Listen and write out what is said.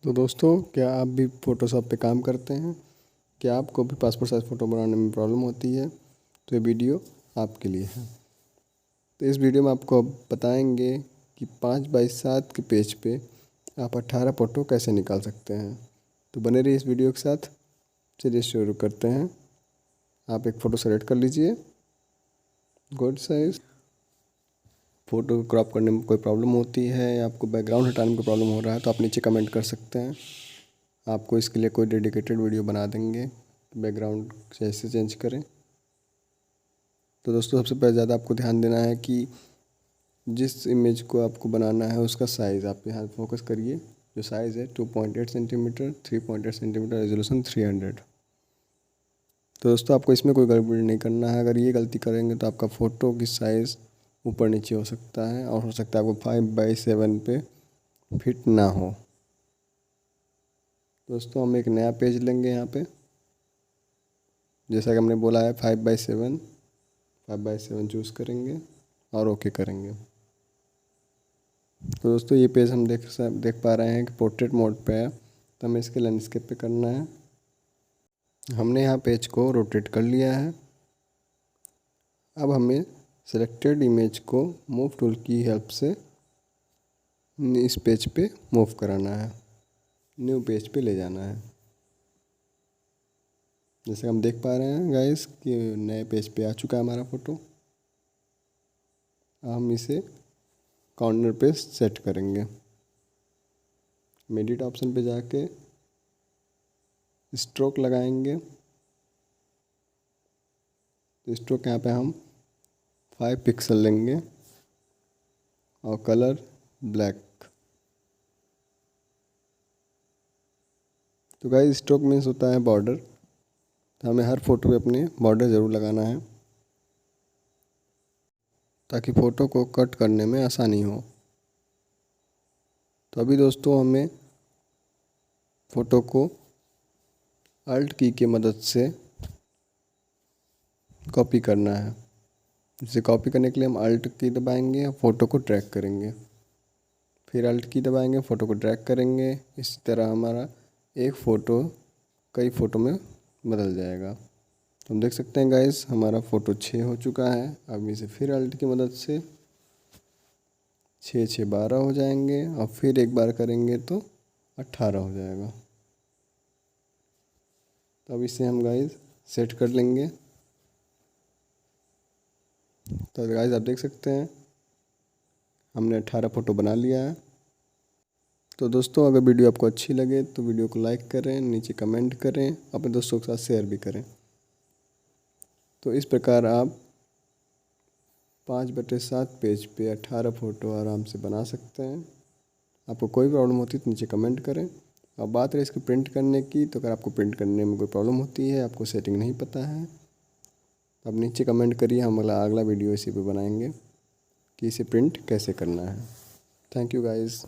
तो दोस्तों, क्या आप भी फ़ोटोशॉप पे काम करते हैं? क्या आपको भी पासपोर्ट साइज़ फ़ोटो बनाने में प्रॉब्लम होती है? तो ये वीडियो आपके लिए है। तो इस वीडियो में आपको अब बताएंगे कि 5x7 के पेज पे आप 18 फ़ोटो कैसे निकाल सकते हैं। तो बने रहिए इस वीडियो के साथ। चलिए शुरू करते हैं। आप एक फ़ोटो सेलेक्ट कर लीजिए, गुड साइज़। फ़ोटो को क्रॉप करने में कोई प्रॉब्लम होती है या आपको बैकग्राउंड हटाने में कोई प्रॉब्लम हो रहा है तो आप नीचे कमेंट कर सकते हैं। आपको इसके लिए कोई डेडिकेटेड वीडियो बना देंगे, बैकग्राउंड कैसे चेंज करें। तो दोस्तों, सबसे पहले ज़्यादा आपको ध्यान देना है कि जिस इमेज को आपको बनाना है उसका साइज़ आप यहाँ फोकस करिए। जो साइज़ है 2.8 सेंटीमीटर, 3.8 सेंटीमीटर, रेजोल्यूशन 300। तो दोस्तों, आपको इसमें कोई गड़बड़ी नहीं करना है। अगर ये गलती करेंगे तो आपका फ़ोटो की साइज़ ऊपर नीचे हो सकता है और हो सकता है आपको 5x7 पे फिट ना हो। दोस्तों, हम एक नया पेज लेंगे यहाँ पे, जैसा कि हमने बोला है 5x7 चूज़ करेंगे और ओके करेंगे। तो दोस्तों, ये पेज हम देख पा रहे हैं कि पोर्ट्रेट मोड पे है, तो हमें इसके लैंडस्केप पे करना है। हमने यहाँ पेज को रोटेट कर लिया है। अब हमें सिलेक्टेड इमेज को मूव टूल की हेल्प से इस पेज पे मूव कराना है, न्यू पेज पे ले जाना है। जैसे हम देख पा रहे हैं गाइस कि नए पेज पे आ चुका है हमारा फ़ोटो। हम इसे कॉर्नर पे सेट करेंगे। एडिट ऑप्शन पे जाके स्ट्रोक लगाएंगे। तो स्ट्रोक यहाँ पे हम 5 पिक्सल लेंगे और कलर ब्लैक। तो गाइस, स्ट्रोक मीन्स होता है बॉर्डर। तो हमें हर फोटो पे अपने बॉर्डर ज़रूर लगाना है ताकि फ़ोटो को कट करने में आसानी हो। तो अभी दोस्तों, हमें फ़ोटो को अल्ट की के मदद से कॉपी करना है। इसे कॉपी करने के लिए हम अल्ट की दबाएंगे और फ़ोटो को ड्रैग करेंगे, फिर अल्ट की दबाएंगे, फ़ोटो को ड्रैग करेंगे। इस तरह हमारा एक फ़ोटो कई फ़ोटो में बदल जाएगा। तो हम देख सकते हैं गाइस, हमारा फ़ोटो 6 हो चुका है। अब इसे फिर अल्ट की मदद से 6 6 12 हो जाएंगे और फिर एक बार करेंगे तो 18 हो जाएगा। तो अब इसे हम गाइस सेट कर लेंगे। तो गाइस, आप देख सकते हैं हमने 18 फ़ोटो बना लिया है। तो दोस्तों, अगर वीडियो आपको अच्छी लगे तो वीडियो को लाइक करें, नीचे कमेंट करें, अपने दोस्तों के साथ शेयर भी करें। तो इस प्रकार आप 5x7 पेज पे 18 फ़ोटो आराम से बना सकते हैं। आपको कोई प्रॉब्लम होती है तो नीचे कमेंट करें। और बात रही इसको प्रिंट करने की, तो अगर आपको प्रिंट करने में कोई प्रॉब्लम होती है, आपको सेटिंग नहीं पता है, तो आप नीचे कमेंट करिए। हम अगला वीडियो इसी पे बनाएंगे कि इसे प्रिंट कैसे करना है। Thank you guys.